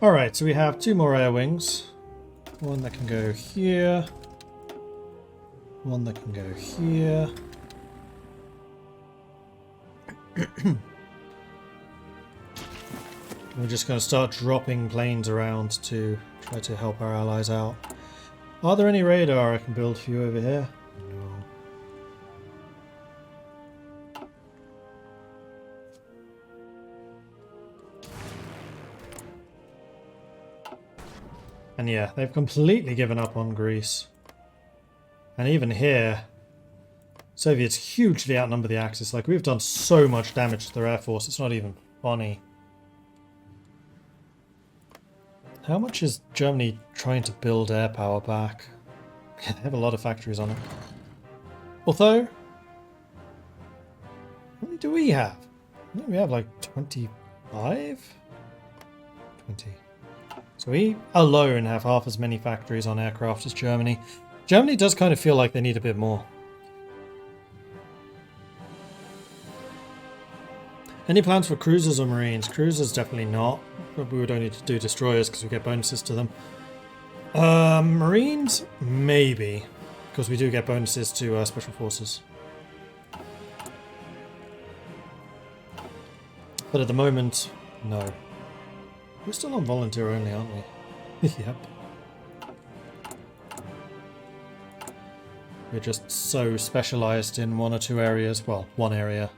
Alright, so we have 2 more air wings. One that can go here. One that can go here. We're just going to start dropping planes around to try to help our allies out. Are there any radar I can build for you over here? No. And yeah, they've completely given up on Greece. And even here, Soviets hugely outnumber the Axis. Like, we've done so much damage to their air force, it's not even funny. How much is Germany trying to build air power back? They have a lot of factories on it. Although, how many do we have? I think we have like 25? 20. So we alone have half as many factories on aircraft as Germany. Germany does kind of feel like they need a bit more. Any plans for cruisers or marines? Cruisers definitely not. But we would only do destroyers because we get bonuses to them. Marines? Maybe. Because we do get bonuses to special forces. But at the moment, no. We're still on volunteer only, aren't we? Yep. We're just so specialized in 1 or 2 areas. Well, 1 area.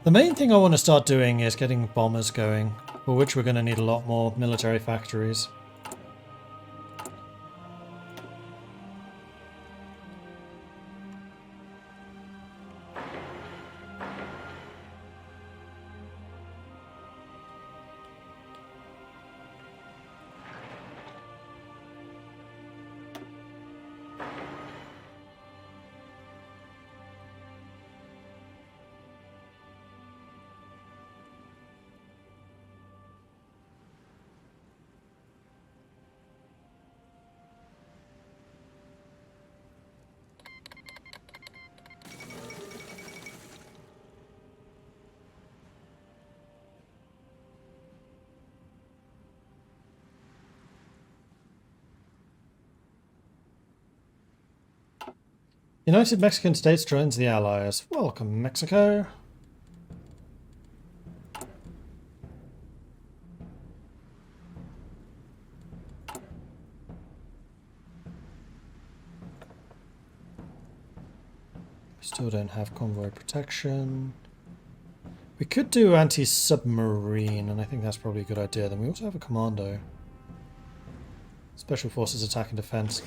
The main thing I want to start doing is getting bombers going, for which we're going to need a lot more military factories. United Mexican States joins the Allies. Welcome, Mexico. We still don't have convoy protection. We could do anti-submarine, and I think that's probably a good idea. Then we also have a commando. Special Forces Attack and Defense.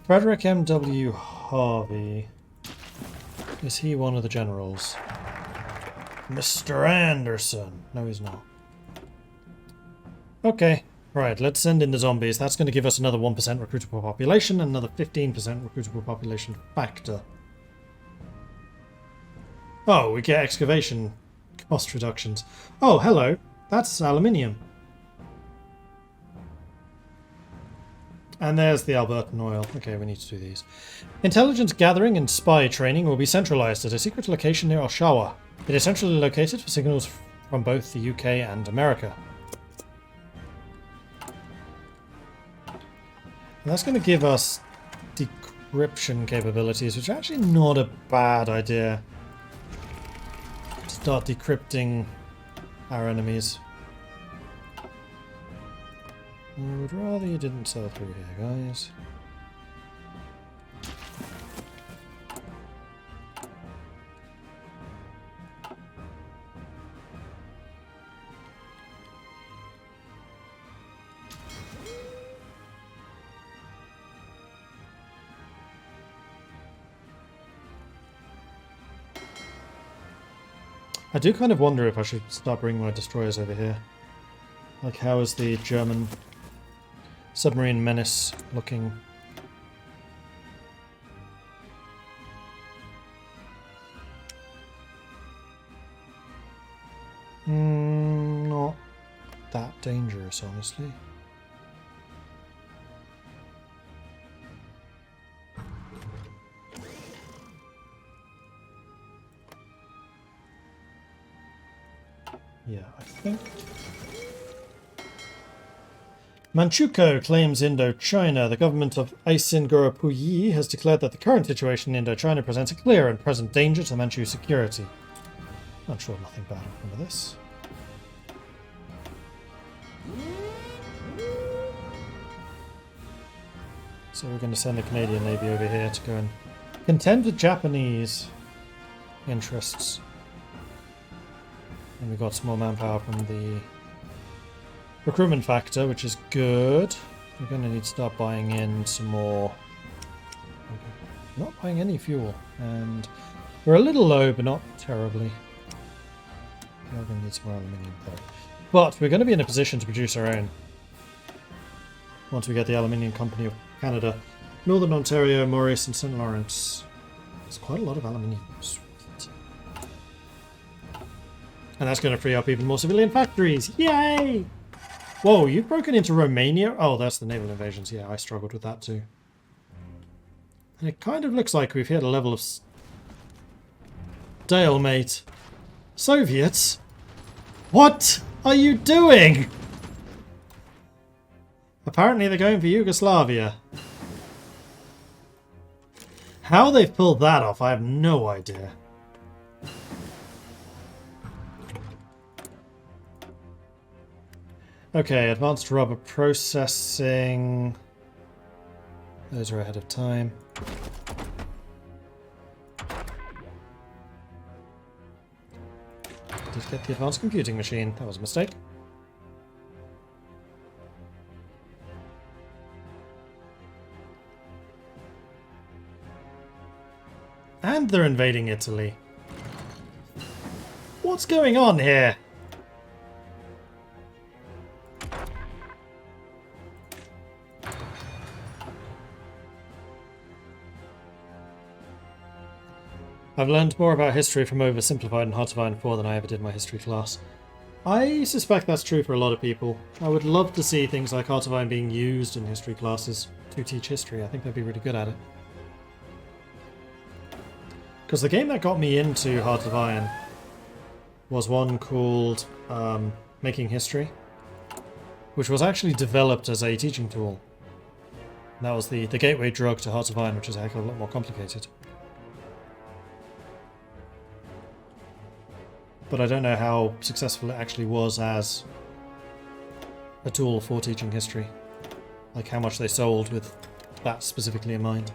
Frederick M.W. Harvey. Is he one of the generals? Mr. Anderson. No, he's not. Okay. Right, let's send in the zombies. That's going to give us another 1% recruitable population and another 15% recruitable population factor. Oh, we get excavation cost reductions. Oh, hello. That's aluminium. And there's the Albertan oil. Okay, we need to do these. Intelligence gathering and spy training will be centralized at a secret location near Oshawa. It is centrally located for signals from both the UK and America. And that's going to give us decryption capabilities, which are actually not a bad idea. Start decrypting our enemies. I would rather you didn't sell through here, guys. I do kind of wonder if I should start bringing my destroyers over here. Like, how is the German submarine menace looking? Not that dangerous, honestly. Yeah, I think Manchukuo claims Indochina. The government of Aisin Goropuyi has declared that the current situation in Indochina presents a clear and present danger to Manchu security. I'm sure nothing bad will come of this. So we're going to send the Canadian Navy over here to go and contend with Japanese interests. And we got some more manpower from the recruitment factor, which is good. We're going to need to start buying in some more. Okay. Not buying any fuel. And we're a little low, but not terribly. We're going to need some more aluminium though. But we're going to be in a position to produce our own. Once we get the Aluminium Company of Canada, Northern Ontario, Maurice and St. Lawrence. There's quite a lot of aluminium. Sweet. And that's going to free up even more civilian factories. Yay! Whoa, you've broken into Romania? Oh, that's the naval invasions. Yeah, I struggled with that too. And it kind of looks like we've hit a level of stalemate. Soviets? What are you doing? Apparently they're going for Yugoslavia. How they've pulled that off, I have no idea. Okay, advanced rubber processing. Those are ahead of time. Did get the advanced computing machine. That was a mistake. And they're invading Italy. What's going on here? I've learned more about history from Oversimplified and Hard to Find 4 than I ever did in my history class. I suspect that's true for a lot of people. I would love to see things like Hard to Find being used in history classes to teach history. I think they'd be really good at it. Because the game that got me into Heart of Iron was one called Making History, which was actually developed as a teaching tool. And that was the gateway drug to Heart of Iron, which is a heck of a lot more complicated. But I don't know how successful it actually was as a tool for teaching history. Like how much they sold with that specifically in mind.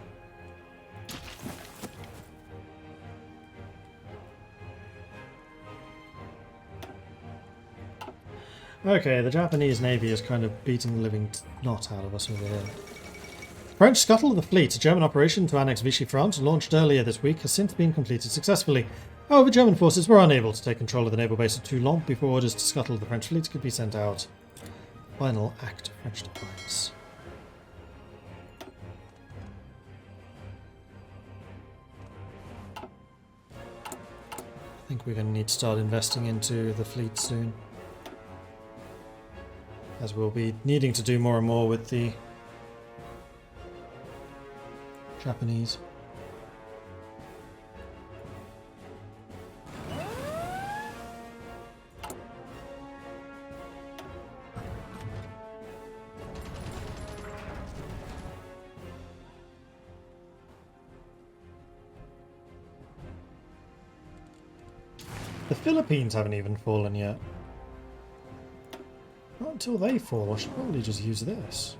Okay, the Japanese Navy is kind of beating the living knot out of us over here. French Scuttle of the Fleet, a German operation to annex Vichy France, launched earlier this week, has since been completed successfully. However, German forces were unable to take control of the naval base of Toulon before orders to scuttle the French fleet could be sent out. Final act of French defiance. I think we're going to need to start investing into the fleet soon, as we'll be needing to do more and more with the Japanese. The Philippines haven't even fallen yet. Not until they fall. I should probably just use this.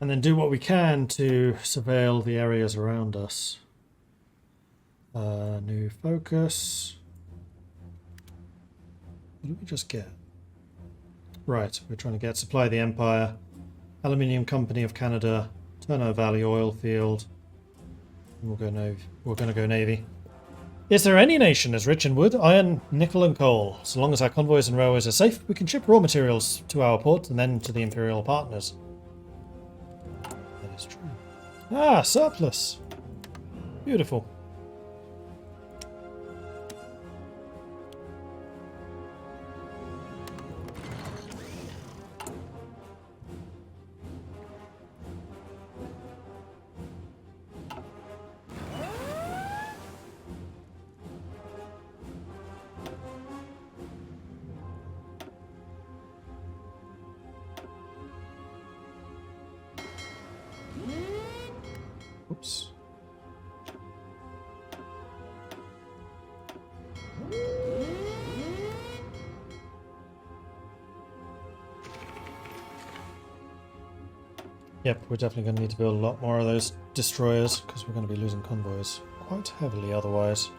And then do what we can to surveil the areas around us. New focus. What did we just get? Right, we're trying to get Supply the Empire, Aluminium Company of Canada, Turner Valley Oil Field. And we're going to go Navy. Is there any nation as rich in wood, iron, nickel and coal? So long as our convoys and railways are safe, we can ship raw materials to our port and then to the Imperial partners. That is true. Ah, surplus. Beautiful. Oops. Yep, we're definitely going to need to build a lot more of those destroyers because we're going to be losing convoys quite heavily otherwise.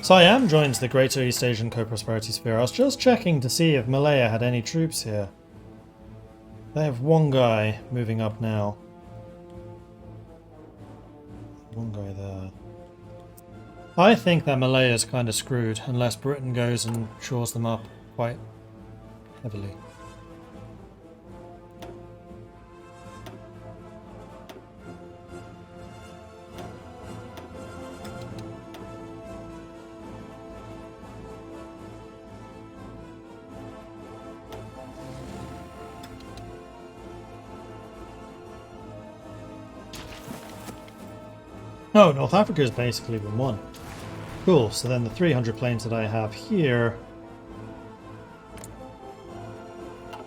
Siam joins the Greater East Asian Co-Prosperity Sphere. I was just checking to see if Malaya had any troops here. They have one guy moving up now. One guy there. I think that Malaya's kind of screwed unless Britain goes and shores them up quite heavily. No, North Africa has basically been won. Cool, so then the 300 planes that I have here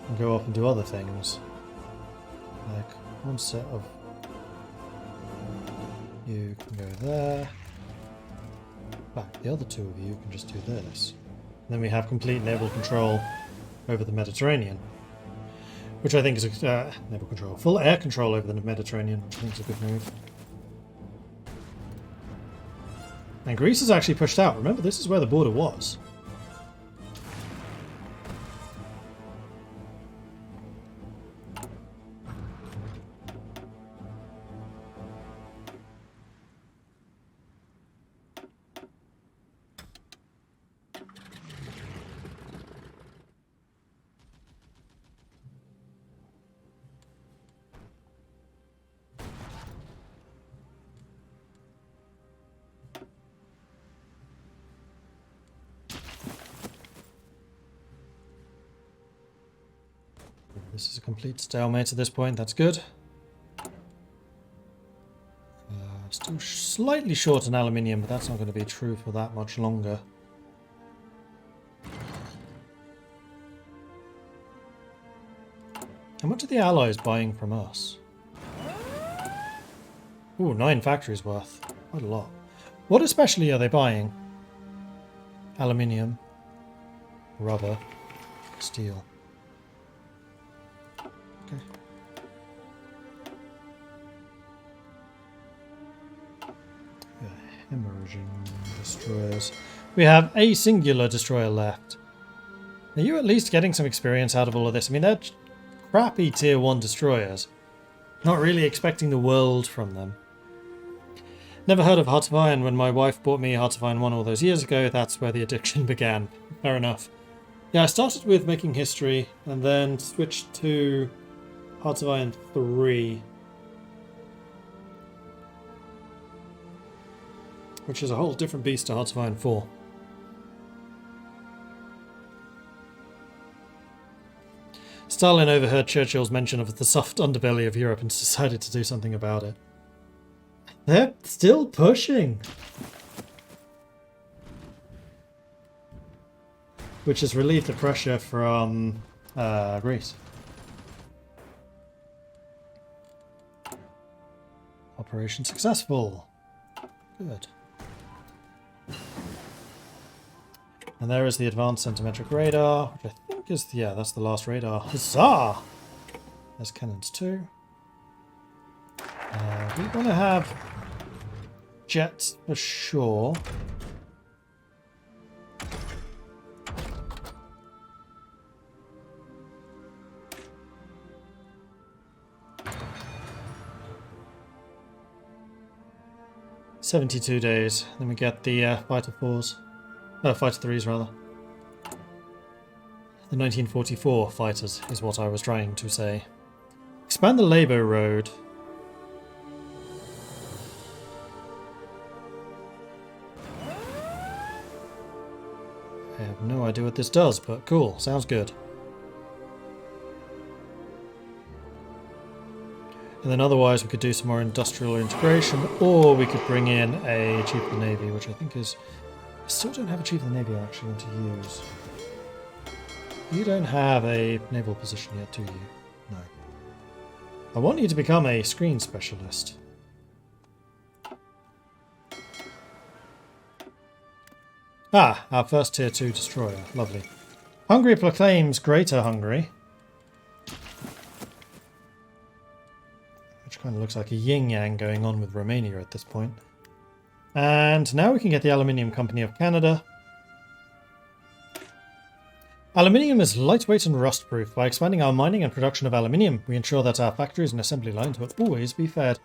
can go off and do other things. Like one set of you can go there. Back, the other two of you can just do this. And then we have complete naval control over the Mediterranean. Which I think is a naval control. Full air control over the Mediterranean, which I think is a good move. And Greece is actually pushed out. Remember, this is where the border was. This is a complete stalemate at this point, that's good. Still slightly short on aluminium, but that's not going to be true for that much longer. How much are the Allies buying from us? Ooh, 9 factories worth. Quite a lot. What especially are they buying? Aluminium, rubber, steel. Okay. Hemorrhaging destroyers. We have a singular destroyer left. Are you at least getting some experience out of all of this? I mean, they're crappy tier 1 destroyers. Not really expecting the world from them. Never heard of Heart of Iron. When my wife bought me Heart of Iron 1 all those years ago, that's where the addiction began. Fair enough. Yeah, I started with making history and then switched to Heart of Iron 3. Which is a whole different beast to Heart of Iron 4. Stalin overheard Churchill's mention of the soft underbelly of Europe and decided to do something about it. They're still pushing! Which has relieved the pressure from Greece. Operation successful. Good. And there is the advanced centimetric radar, which I think is, yeah, that's the last radar. Huzzah! There's cannons too. We want to have jets for sure. 72 days. Then we get the Fighter 4s. Fighter 3s, rather. The 1944 fighters is what I was trying to say. Expand the Labour Road. I have no idea what this does, but cool. Sounds good. And then otherwise we could do some more industrial integration, or we could bring in a Chief of the Navy, which I think is... I still don't have a Chief of the Navy I actually want to use. You don't have a naval position yet, do you? No. I want you to become a screen specialist. Ah, our first tier 2 destroyer. Lovely. Hungary proclaims Greater Hungary. Which kind of looks like a yin-yang going on with Romania at this point. And now we can get the Aluminium Company of Canada. Aluminium is lightweight and rust-proof. By expanding our mining and production of aluminium, we ensure that our factories and assembly lines will always be fed.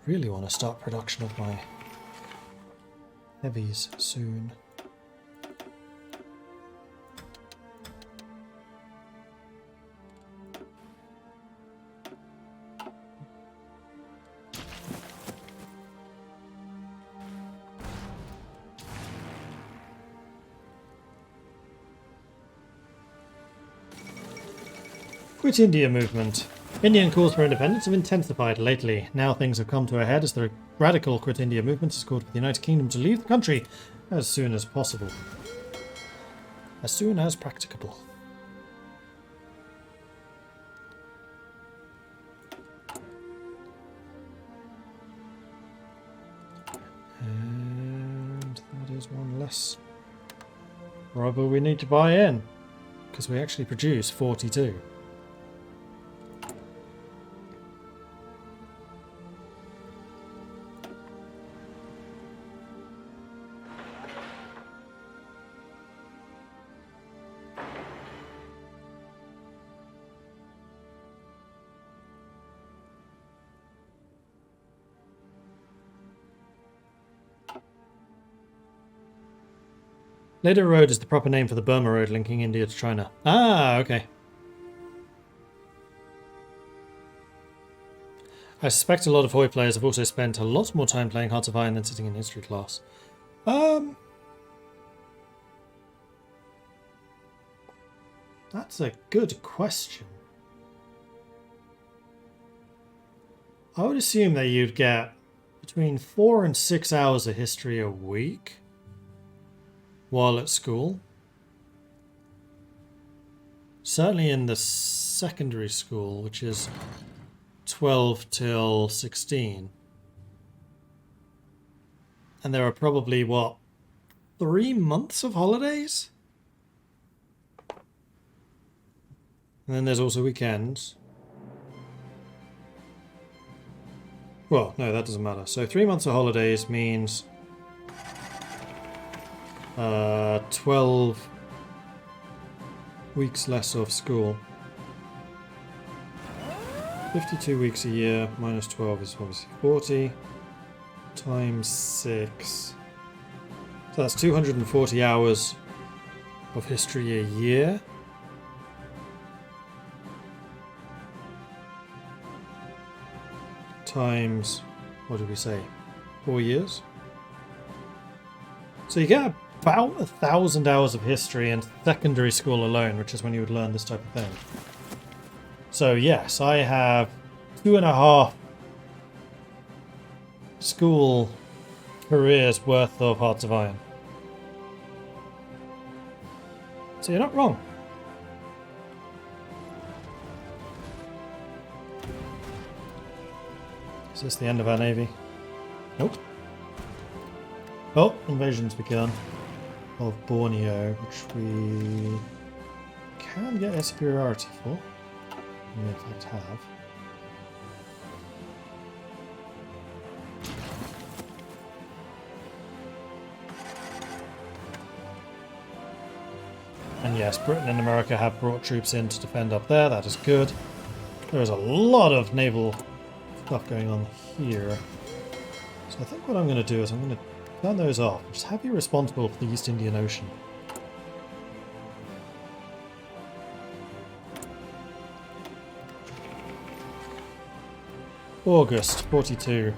Really want to start production of my heavies soon. Quit India movement. Indian calls for independence have intensified lately. Now things have come to a head as the radical Quit India movement has called for the United Kingdom to leave the country as soon as possible. As soon as practicable. And that is one less rubber we need to buy in, because we actually produce 42. Leda Road is the proper name for the Burma Road linking India to China. Ah, okay. I suspect a lot of Hoi players have also spent a lot more time playing Hearts of Iron than sitting in history class. That's a good question. I would assume that you'd get between 4 and 6 hours of history a week while at school. Certainly in the secondary school, which is 12 till 16. And there are probably, what, 3 months of holidays? And then there's also weekends. Well, no, that doesn't matter. So 3 months of holidays means 12 weeks less of school. 52 weeks a year minus 12 is obviously 40 times 6. So that's 240 hours of history a year. Times, what did we say, 4 years? So you get about 1,000 hours of history in secondary school alone, which is when you would learn this type of thing. So yes, I have 2.5 school careers worth of Hearts of Iron. So you're not wrong. Is this the end of our navy? Nope. Oh, invasion's begun of Borneo, which we can get a superiority for. We in fact have. And yes, Britain and America have brought troops in to defend up there. That is good. There is a lot of naval stuff going on here. So I think what I'm going to do is I'm going to turn those off. Just have you responsible for the East Indian Ocean. August 42.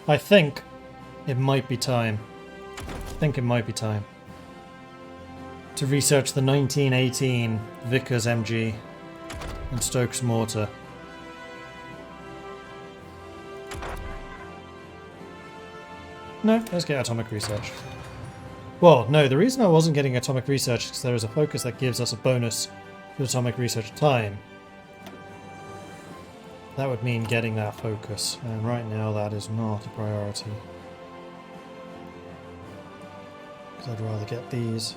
I think it might be time. To research the 1918 Vickers MG and Stokes mortar. No, let's get atomic research. Well, no, the reason I wasn't getting atomic research is because there is a focus that gives us a bonus to atomic research time. That would mean getting that focus, and right now that is not a priority. Because I'd rather get these.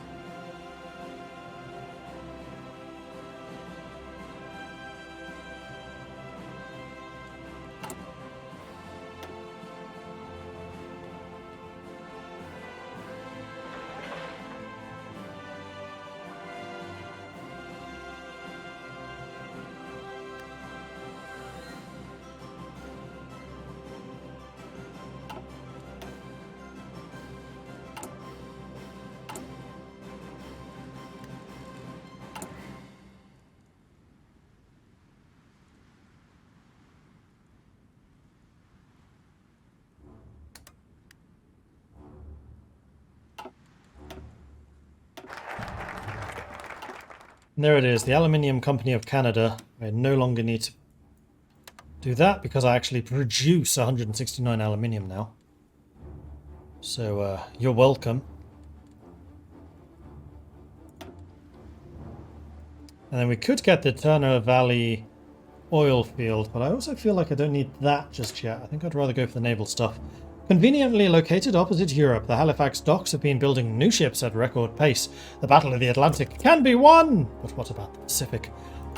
And there it is, the Aluminium Company of Canada. I no longer need to do that because I actually produce 169 aluminium now. So, you're welcome. And then we could get the Turner Valley oil field, but I also feel like I don't need that just yet. I think I'd rather go for the naval stuff. Conveniently located opposite Europe, the Halifax docks have been building new ships at record pace. The Battle of the Atlantic can be won! But what about the Pacific?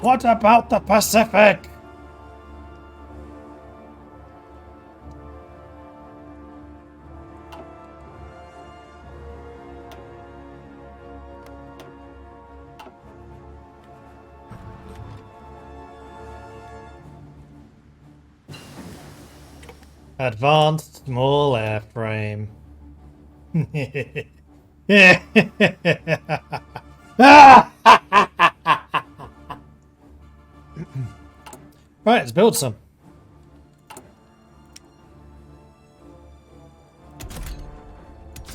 What about the Pacific? Advanced small airframe. Right, let's build some.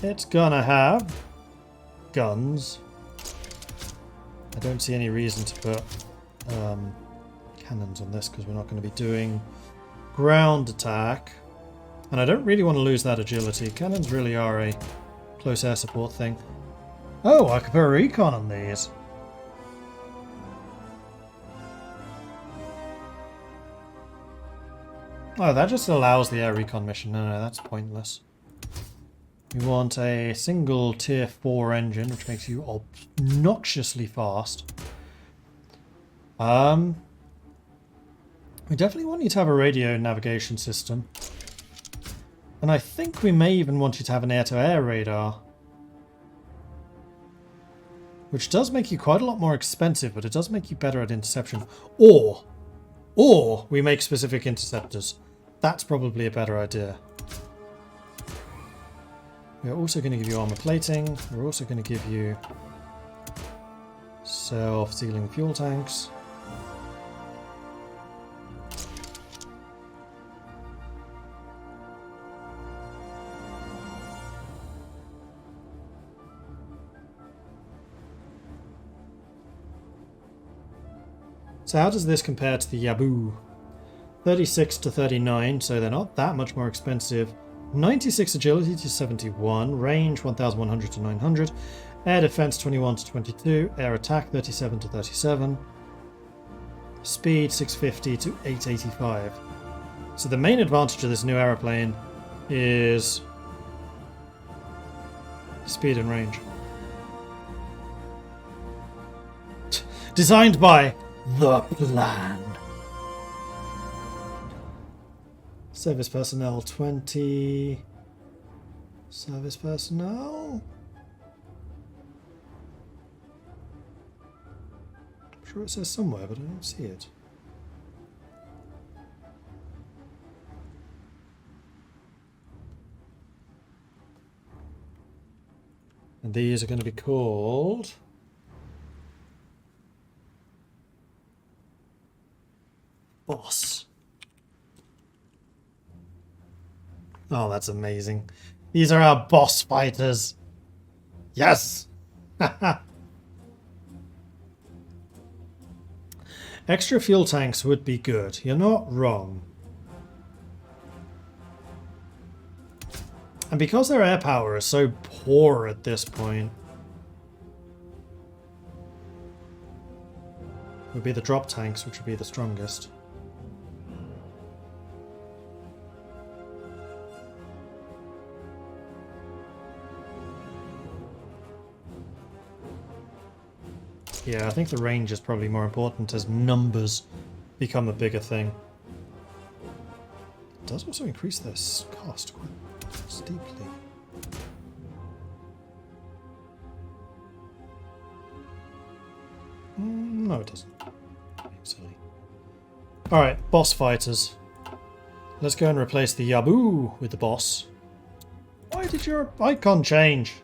It's gonna have guns. I don't see any reason to put cannons on this because we're not going to be doing ground attack. And I don't really want to lose that agility. Cannons really are a close air support thing. Oh, I could put a recon on these. Oh, that just allows the air recon mission. No, that's pointless. We want a single tier 4 engine, which makes you obnoxiously fast. We definitely want you to have a radio navigation system. And I think we may even want you to have an air-to-air radar. Which does make you quite a lot more expensive, but it does make you better at interception. Or we make specific interceptors. That's probably a better idea. We're also going to give you armor plating. We're also going to give you self-sealing fuel tanks. So how does this compare to the Yabu? 36 to 39, so they're not that much more expensive. 96 agility to 71, range 1100 to 900, air defense 21 to 22, air attack 37 to 37, speed 650 to 885. So the main advantage of this new aeroplane is speed and range. Designed by The Plan. Service personnel 20. Service personnel? I'm sure it says somewhere, but I don't see it. And these are going to be called... Boss. Oh, that's amazing. These are our boss fighters. Yes! Extra fuel tanks would be good. You're not wrong. And because their air power is so poor at this point, it would be the drop tanks which would be the strongest. Yeah, I think the range is probably more important as numbers become a bigger thing. It does also increase their cost quite steeply. No, it doesn't. Being silly. Alright, boss fighters. Let's go and replace the Yabu with the boss. Why did your icon change?